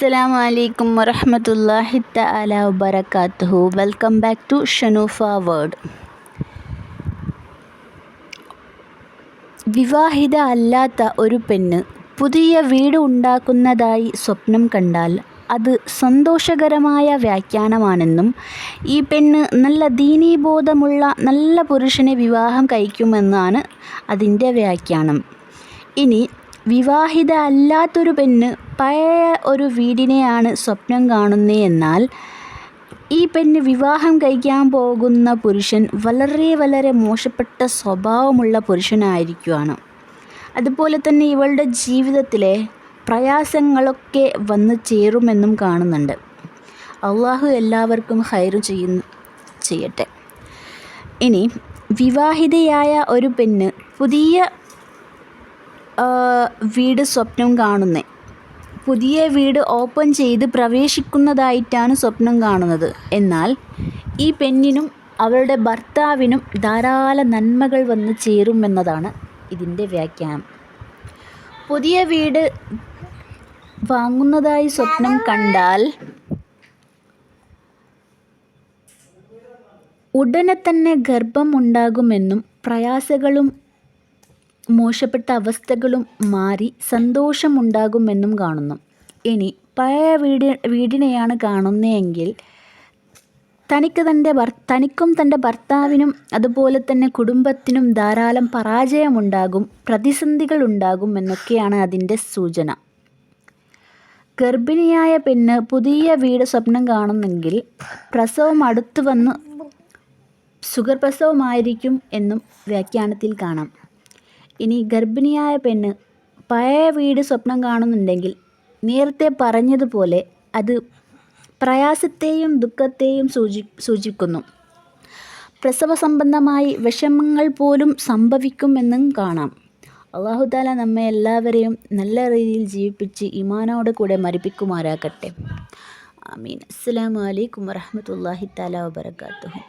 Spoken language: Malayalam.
അസ്സലാമു അലൈക്കും വറഹ്മത്തുള്ളാഹി തആല വബറകാതുഹു. Welcome back to Shanoofa word. വിവാഹിത അല്ലാത്ത ഒരു പെണ്ണ് പുതിയ വീട് ഉണ്ടാക്കുന്നതായി സ്വപ്നം കണ്ടാൽ അത് സന്തോഷകരമായ വ്യാഖ്യാനമാണെന്നും ഈ പെണ്ണ് നല്ല ദീനീബോധമുള്ള നല്ല പുരുഷനെ വിവാഹം കഴിക്കുമെന്നാണ് അതിൻ്റെ വ്യാഖ്യാനം. ഇനി വിവാഹിത അല്ലാത്തൊരു പെണ്ണ് പഴയ ഒരു വീടിനെയാണ് സ്വപ്നം കാണുന്നതെന്നാൽ ഈ പെണ്ണ് വിവാഹം കഴിക്കാൻ പോകുന്ന പുരുഷൻ വളരെ മോശപ്പെട്ട സ്വഭാവമുള്ള പുരുഷനായിരിക്കുകയാണ്. അതുപോലെ തന്നെ ഇവളുടെ ജീവിതത്തിലെ പ്രയാസങ്ങളൊക്കെ വന്നു ചേരുമെന്നും കാണുന്നുണ്ട്. അള്ളാഹു എല്ലാവർക്കും ഹൈർ ചെയ്യട്ടെ. ഇനി വിവാഹിതയായ ഒരു പെണ്ണ് പുതിയ വീട് സ്വപ്നം കാണുന്നത്, പുതിയ വീട് ഓപ്പൺ ചെയ്ത് പ്രവേശിക്കുന്നതായിട്ടാണ് സ്വപ്നം കാണുന്നത്. എന്നാൽ ഈ പെണ്ണിനും അവളുടെ ഭർത്താവിനും ധാരാളം നന്മകൾ വന്നു ചേരുമെന്നതാണ് ഇതിൻ്റെ വ്യാഖ്യാനം. പുതിയ വീട് വാങ്ങുന്നതായി സ്വപ്നം കണ്ടാൽ ഉടനെ തന്നെ ഗർഭം ഉണ്ടാകുമെന്നും പ്രയാസങ്ങളും മോശപ്പെട്ട അവസ്ഥകളും മാറി സന്തോഷമുണ്ടാകുമെന്നും കാണുന്നു. ഇനി പഴയ വീടിനെയാണ് കാണുന്നതെങ്കിൽ തനിക്കും തൻ്റെ ഭർത്താവിനും അതുപോലെ തന്നെ കുടുംബത്തിനും ധാരാളം പരാജയമുണ്ടാകും, പ്രതിസന്ധികൾ ഉണ്ടാകും എന്നൊക്കെയാണ് അതിൻ്റെ സൂചന. ഗർഭിണിയായ പെണ്ണ് പുതിയ വീട് സ്വപ്നം കാണുന്നെങ്കിൽ പ്രസവം അടുത്തു വന്ന് സുഖപ്രസവമായിരിക്കും എന്നും വ്യാഖ്യാനത്തിൽ കാണാം. ഇനി ഗർഭിണിയായ പെണ്ണ് പഴയ വീട് സ്വപ്നം കാണുന്നുണ്ടെങ്കിൽ നേരത്തെ പറഞ്ഞതുപോലെ അത് പ്രയാസത്തെയും ദുഃഖത്തെയും സൂചിപ്പിക്കുന്നു. പ്രസവ സംബന്ധമായി വിഷമങ്ങൾ പോലും സംഭവിക്കുമെന്നും കാണാം. അല്ലാഹു തആല നമ്മെ എല്ലാവരെയും നല്ല രീതിയിൽ ജീവിപ്പിച്ച് ഈമാനോട് കൂടെ മരിപ്പിക്കുമാറാകട്ടെ. ആമീൻ. അസ്സലാമു അലൈക്കും വറഹ്മത്തുള്ളാഹി തആല വബറകാതുഹു.